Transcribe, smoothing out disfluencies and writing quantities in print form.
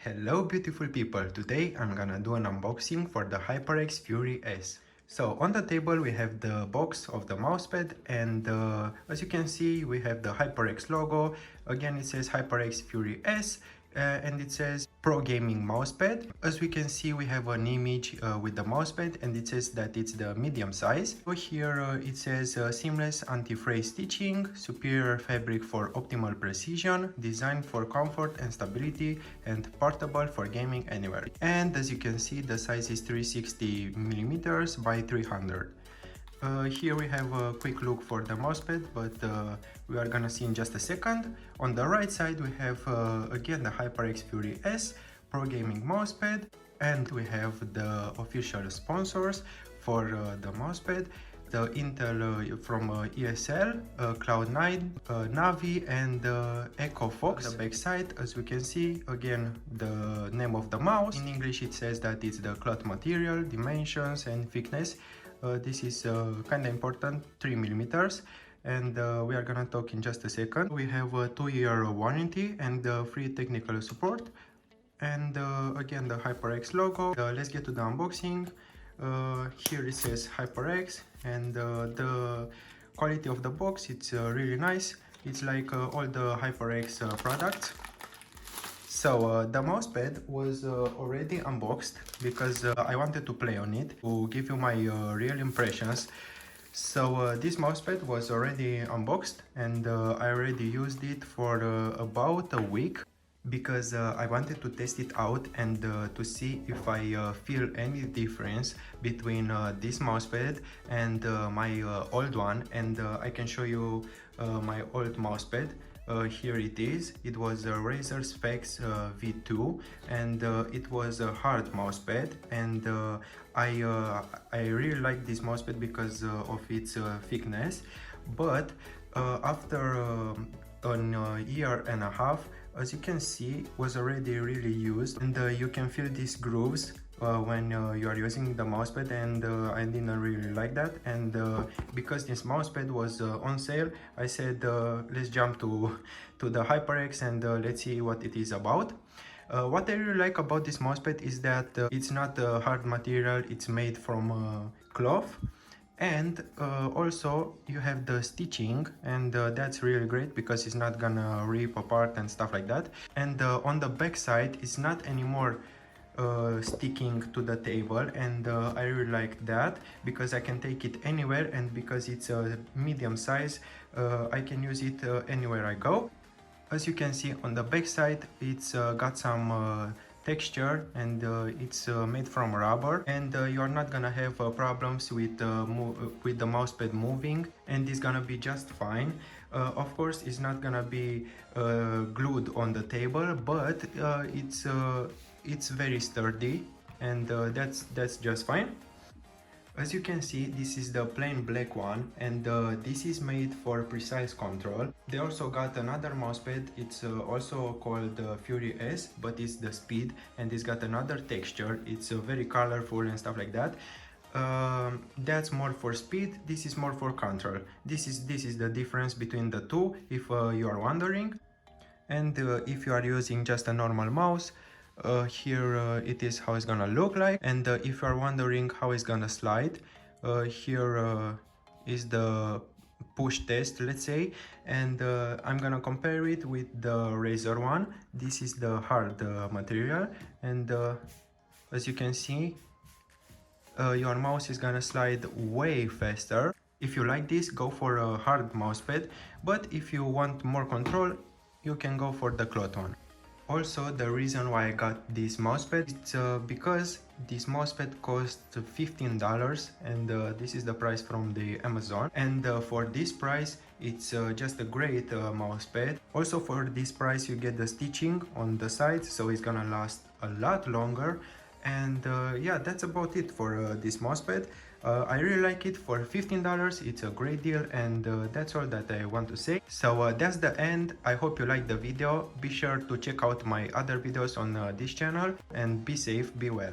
Hello beautiful people, today I'm gonna do an unboxing for the HyperX Fury S. So on the table we have the box of the mousepad and as you can see we have the HyperX logo. Again it says HyperX Fury S and it says Pro Gaming Mousepad. As we can see we have an image with the mousepad and it says that it's the medium size. So here it says seamless anti-fray stitching, superior fabric for optimal precision, designed for comfort and stability, and portable for gaming anywhere. And as you can see the size is 360 millimeters by 300. Here we have a quick look for the mousepad, but we are gonna see in just a second. On the right side we have again the HyperX Fury S Pro Gaming Mousepad, and we have the official sponsors for the mousepad. The Intel from ESL, Cloud9, Navi, and Echo Fox. The back side, as we can see, again the name of the mouse. In English it says that it's the cloth material, dimensions and thickness. This is kind of important, 3 millimeters, and we are gonna talk in just a second. We have a 2-year warranty and free technical support, and again the HyperX logo. Let's get to the unboxing. Here it says HyperX, and the quality of the box, it's really nice. It's like all the HyperX products. So the mousepad was already unboxed because I wanted to play on it to give you my real impressions. So this mousepad was already unboxed and I already used it for about a week because I wanted to test it out and to see if I feel any difference between this mousepad and my old one, and I can show you my old mousepad. Here it is. It was a Razer Specs V2 and it was a hard mousepad, and I really like this mousepad because of its thickness, but after a year and a half, as you can see, was already really used, and you can feel these grooves when you are using the mousepad, and I didn't really like that. And because this mousepad was on sale, I said let's jump to the HyperX and let's see what it is about. What I really like about this mousepad is that it's not a hard material, it's made from cloth. And also you have the stitching, and that's really great because it's not gonna rip apart and stuff like that. And on the back side it's not anymore sticking to the table, and I really like that because I can take it anywhere, and because it's a medium size I can use it anywhere I go. As you can see on the back side, it's got some texture, and it's made from rubber, and you are not gonna have problems with the mousepad moving, and it's gonna be just fine. Of course it's not gonna be glued on the table, but it's very sturdy, and that's just fine. As you can see, this is the plain black one, and this is made for precise control. They also got another mousepad, it's also called Fury S, but it's the speed, and it's got another texture. It's very colorful and stuff like that. That's more for speed, this is more for control. This is the difference between the two, if you are wondering. And if you are using just a normal mouse, here it is how it's gonna look like. And if you are wondering how it's gonna slide, here is the push test, let's say, and I'm gonna compare it with the Razer one. This is the hard material, and as you can see, your mouse is gonna slide way faster. If you like this, go for a hard mousepad, but if you want more control, you can go for the cloth one. Also, the reason why I got this mousepad is because this mousepad cost $15, and this is the price from the Amazon. And for this price, it's just a great mousepad. Also, for this price, you get the stitching on the sides, so it's gonna last a lot longer. And yeah, that's about it for this mousepad. I really like it. For $15, it's a great deal, and that's all that I want to say. So that's the end. I hope you liked the video. Be sure to check out my other videos on this channel, and be safe, be well.